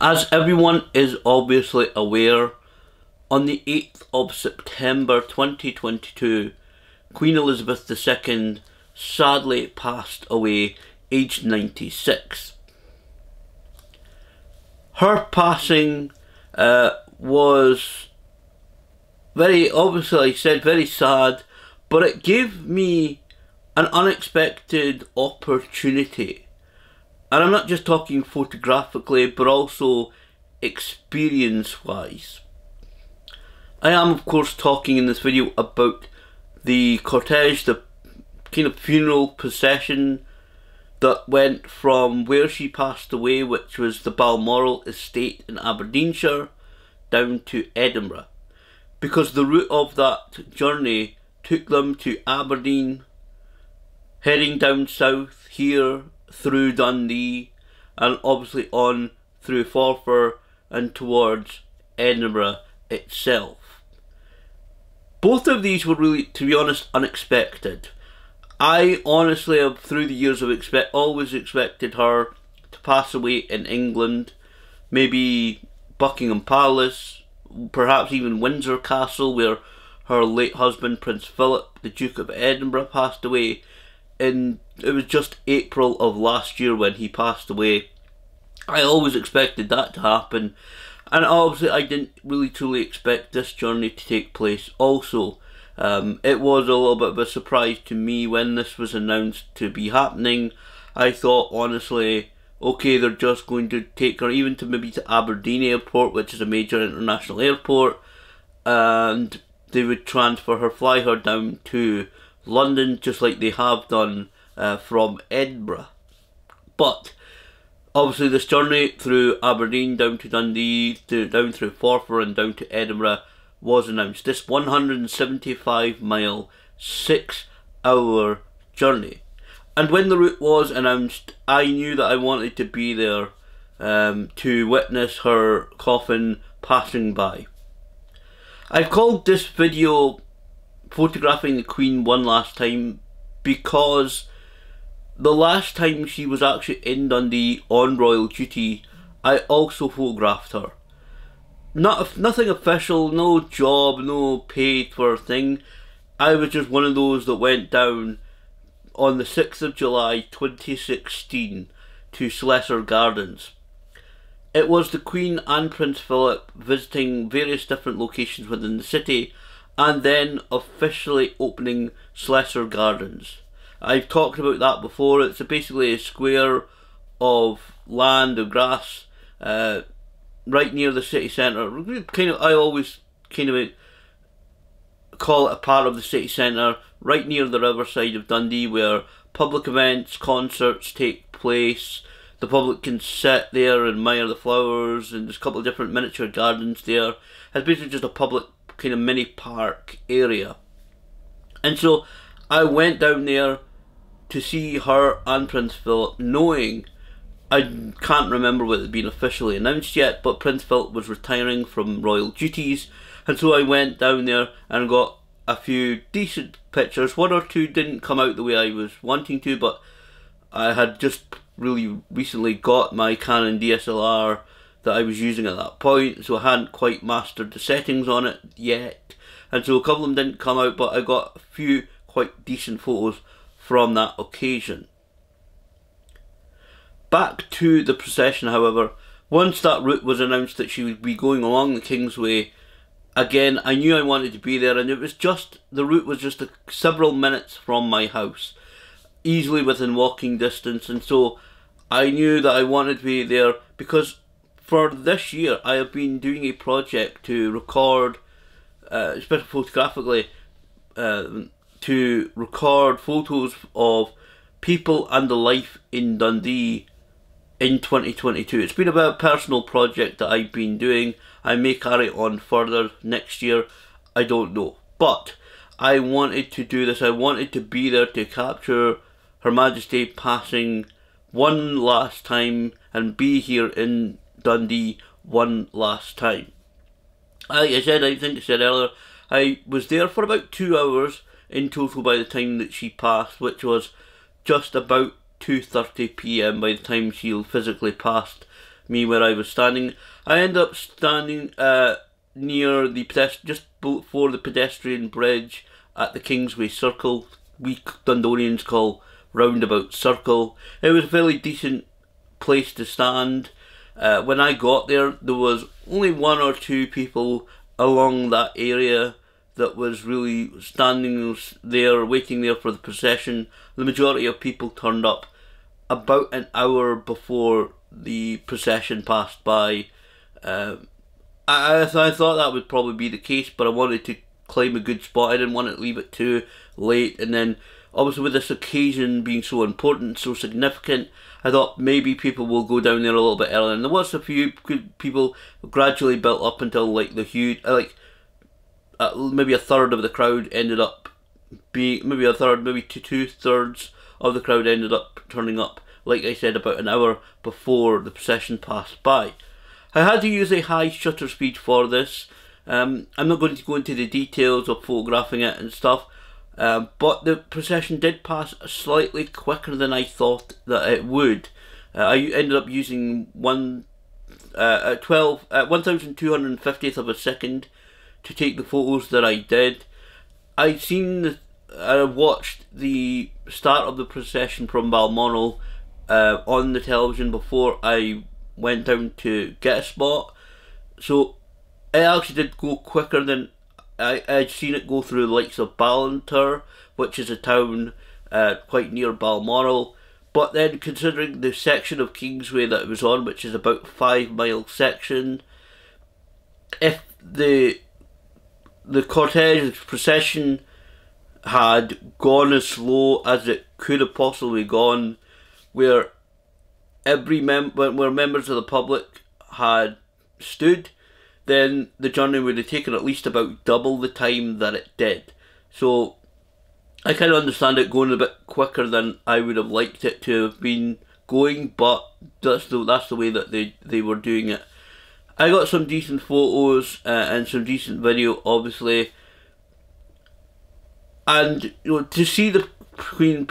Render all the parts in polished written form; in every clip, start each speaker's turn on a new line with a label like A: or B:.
A: As everyone is obviously aware, on the 8th of September 2022, Queen Elizabeth II sadly passed away, aged 96. Her passing was very, obviously I said, very sad, but it gave me an unexpected opportunity. And I'm not just talking photographically, but also experience-wise. I am, of course, talking in this video about the cortege, the kind of funeral procession that went from where she passed away, which was the Balmoral estate in Aberdeenshire, down to Edinburgh. Because the route of that journey took them to Aberdeen, heading down south here through Dundee, and obviously on through Forfar and towards Edinburgh itself. Both of these were really, to be honest, unexpected. I honestly have, through the years, have always expected her to pass away in England, maybe Buckingham Palace, perhaps even Windsor Castle, where her late husband, Prince Philip, the Duke of Edinburgh, passed away. And it was just April of last year when he passed away. I always expected that to happen, and obviously I didn't really truly expect this journey to take place also. It was a little bit of a surprise to me when this was announced to be happening. I thought, honestly, okay, they're just going to take her even to maybe to Aberdeen Airport, which is a major international airport, and they would transfer her, fly her down to London, just like they have done from Edinburgh. But obviously this journey through Aberdeen down to Dundee, down through Forfar and down to Edinburgh was announced. This 175-mile, 6-hour journey. And when the route was announced, I knew that I wanted to be there to witness her coffin passing by. I've called this video Photographing the Queen One Last Time because the last time she was actually in Dundee on royal duty, I also photographed her. Nothing official, no job, no paid for thing. I was just one of those that went down on the 6th of July 2016 to Slessor Gardens. It was the Queen and Prince Philip visiting various different locations within the city, and then officially opening Slessor Gardens. I've talked about that before. It's basically a square of land, of grass, right near the city centre. I always kind of call it a part of the city centre, right near the riverside of Dundee, where public events, concerts take place. The public can sit there and admire the flowers, and there's a couple of different miniature gardens there. It's basically just a public kind of mini park area. And so I went down there to see her and Prince Philip, knowing, I can't remember whether it had been officially announced yet, but Prince Philip was retiring from royal duties, and so I went down there and got a few decent pictures. One or two didn't come out the way I was wanting to, but I had just really recently got my Canon DSLR that I was using at that point, so I hadn't quite mastered the settings on it yet, and so a couple of them didn't come out, but I got a few quite decent photos from that occasion. Back to the procession, however, once that route was announced that she would be going along the Kingsway, again I knew I wanted to be there, and it was just, the route was just several minutes from my house, easily within walking distance, and so I knew that I wanted to be there because for this year I have been doing a project to record, especially photographically, to record photos of people and the life in Dundee in 2022. It's been a bit of a personal project that I've been doing. I may carry it on further next year, I don't know. But I wanted to do this. I wanted to be there to capture Her Majesty passing one last time and be here in Dundee one last time. Like I said, I think I said earlier, I was there for about 2 hours in total by the time that she passed, which was just about 2:30 PM by the time she physically passed me where I was standing. I ended up standing near the just before the pedestrian bridge at the Kingsway Circle. We Dundonians call Roundabout Circle. It was a fairly decent place to stand. When I got there, there was only one or two people along that area that was really standing there, waiting there for the procession. The majority of people turned up about an hour before the procession passed by. I thought that would probably be the case, but I wanted to claim a good spot. I didn't want to leave it too late, and then obviously with this occasion being so important, so significant, I thought maybe people will go down there a little bit earlier. And there was a few good people gradually built up until like the huge, maybe a third of the crowd ended up being, maybe two-thirds of the crowd ended up turning up, like I said, about an hour before the procession passed by. I had to use a high shutter speed for this. I'm not going to go into the details of photographing it and stuff, but the procession did pass slightly quicker than I thought that it would. I ended up using 1,250th of a second to take the photos that I did. I watched the start of the procession from Balmoral on the television before I went down to get a spot, so it actually did go quicker than I'd seen it go through the likes of Ballantyre, which is a town quite near Balmoral. But then considering the section of Kingsway that it was on, which is about 5-mile section, if the cortege procession had gone as slow as it could have possibly gone, where members of the public had stood, then the journey would have taken at least about double the time that it did. So I kind of understand it going a bit quicker than I would have liked it to have been going, but that's the way that they were doing it. I got some decent photos and some decent video, obviously, and to see the Queen,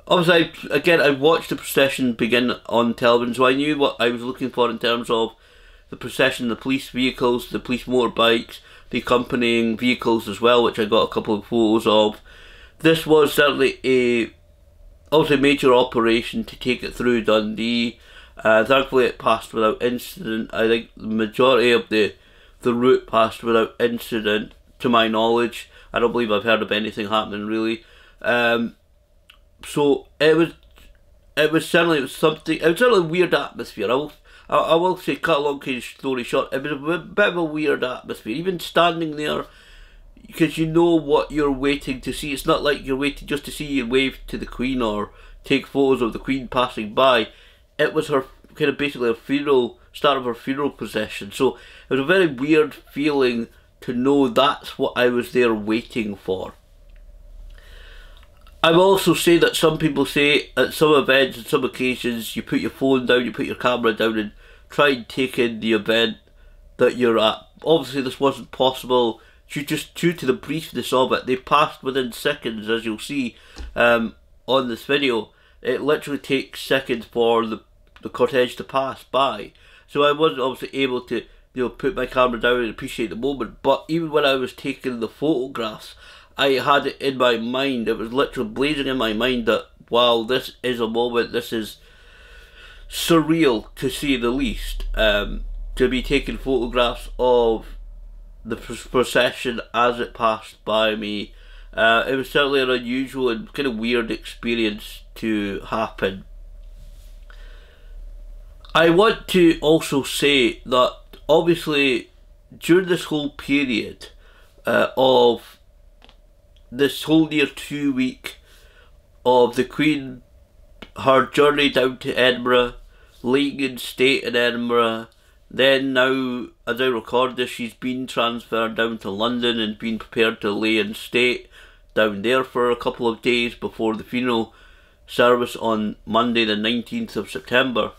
A: obviously, I watched the procession begin on television, so I knew what I was looking for in terms of the procession, the police vehicles, the police motorbikes, the accompanying vehicles as well, which I got a couple of photos of. This was certainly a major operation to take it through Dundee. Thankfully it passed without incident. I think the majority of the route passed without incident, to my knowledge. I don't believe I've heard of anything happening really. So it was certainly a weird atmosphere. I will say, cut a long story short, it was a bit of a weird atmosphere. Even standing there, because you know what you're waiting to see. It's not like you're waiting just to see you wave to the Queen or take photos of the Queen passing by. It was her kind of basically a start of her funeral procession. So it was a very weird feeling to know that's what I was there waiting for. I will also say that some people say at some events and some occasions you put your phone down, you put your camera down and try and take in the event that you're at. Obviously this wasn't possible due to the briefness of it. They passed within seconds, as you'll see on this video. It literally takes seconds for the cortege to pass by. So I wasn't obviously able to put my camera down and appreciate the moment. But even when I was taking the photographs, I had it in my mind, it was literally blazing in my mind that, wow, this is a moment, this is surreal to say the least, to be taking photographs of the procession as it passed by me. It was certainly an unusual and kind of weird experience to happen. I want to also say that obviously during this whole period of this whole near 2 week of the Queen, her journey down to Edinburgh, laying in state in Edinburgh, then now, as I record this, she's been transferred down to London and been prepared to lay in state down there for a couple of days before the funeral service on Monday the 19th of September.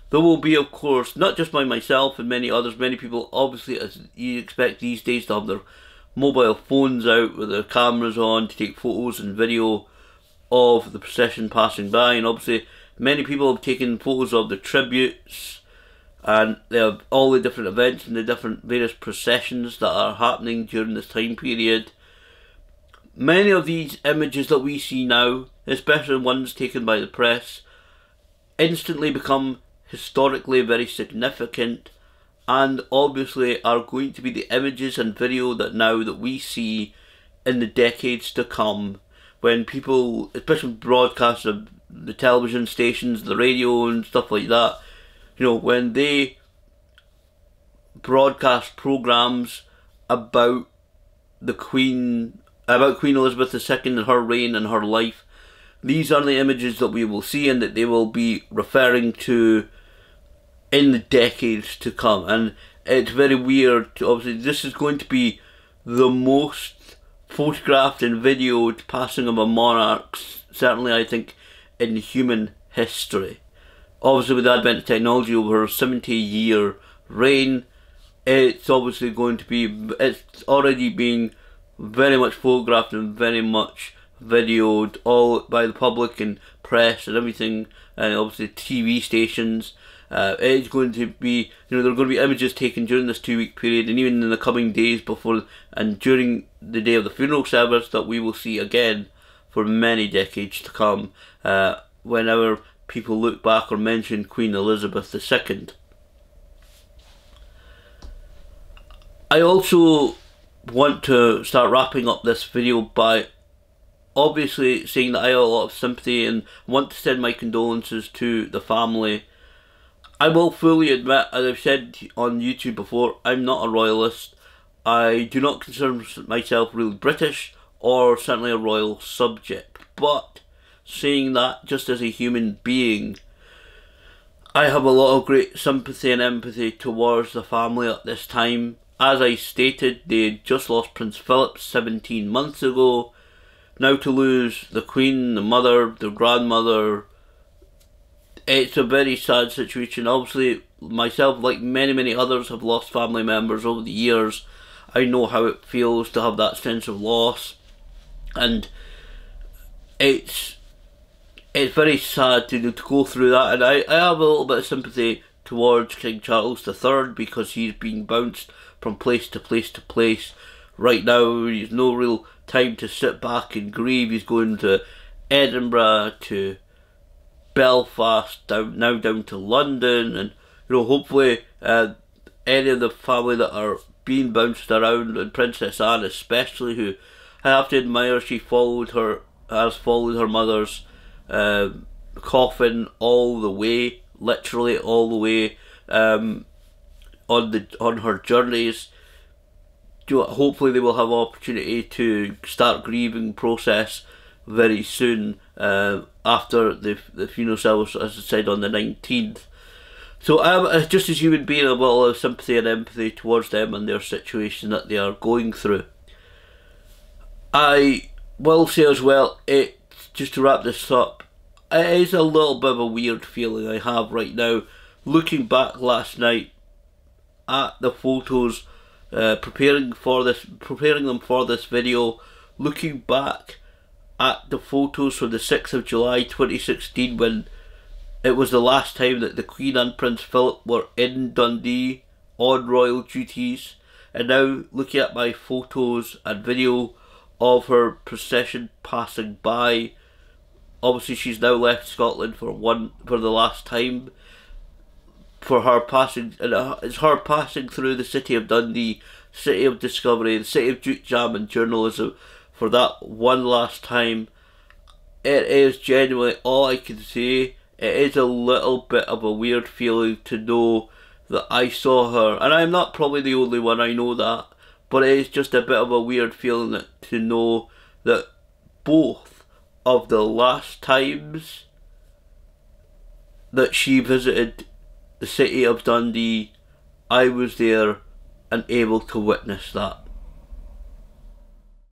A: There will be, of course, not just by myself and many others, many people obviously, as you expect these days, to have their mobile phones out with their cameras on to take photos and video of the procession passing by, and obviously many people have taken photos of the tributes, and they have all the different events and the different various processions that are happening during this time period. Many of these images that we see now, especially ones taken by the press, instantly become historically very significant, and obviously are going to be the images and video that we see in the decades to come, when people, especially broadcasters, the television stations, the radio and stuff like that, you know, when they broadcast programs about the Queen, about Queen Elizabeth II and her reign and her life, these are the images that we will see and that they will be referring to in the decades to come. And it's very weird. Obviously, this is going to be the most photographed and videoed passing of a monarch, certainly I think, in human history. Obviously, with the advent of technology over her 70-year reign, it's obviously going to be, it's already being very much photographed and very much videoed, all by the public and press and everything, and obviously TV stations. It's going to be, you know, there are going to be images taken during this 2-week period, and even in the coming days before and during the day of the funeral service, that we will see again for many decades to come, whenever people look back or mention Queen Elizabeth II. I also want to start wrapping up this video by obviously saying that I have a lot of sympathy and want to send my condolences to the family. I will fully admit, as I've said on YouTube before, I'm not a royalist. I do not consider myself really British or certainly a royal subject, but saying that, just as a human being, I have a lot of great sympathy and empathy towards the family at this time. As I stated, they had just lost Prince Philip 17 months ago. Now to lose the Queen, the mother, the grandmother, it's a very sad situation. Obviously, myself, like many others, have lost family members over the years. I know how it feels to have that sense of loss, and it's very sad to go through that. And I have a little bit of sympathy towards King Charles III, because he's being bounced from place to place to place. Right now, there's no real time to sit back and grieve. He's going to Edinburgh, to Belfast, now down to London, and you know, hopefully any of the family that are being bounced around, and Princess Anne especially, who I have to admire, has followed her mother's coffin all the way, literally all the way, on her journeys. Hopefully they will have opportunity to start grieving process very soon, after the funeral service, as I said, on the 19th. So I'm just as human being, I have a lot of sympathy and empathy towards them and their situation that they are going through. I will say as well, just to wrap this up, it is a little bit of a weird feeling I have right now, looking back last night at the photos, preparing them for this video, looking back at the photos from the 6th of July 2016, when it was the last time that the Queen and Prince Philip were in Dundee on royal duties, and now looking at my photos and video of her procession passing by. Obviously she's now left Scotland for the last time, for her passing, and it's her passing through the city of Dundee, city of discovery, the city of Duke Jam and journalism, for that one last time. It is genuinely all I can say. It is a little bit of a weird feeling to know that I saw her, and I'm not probably the only one, I know that, but it is just a bit of a weird feeling to know that both of the last times that she visited the city of Dundee, I was there and able to witness that.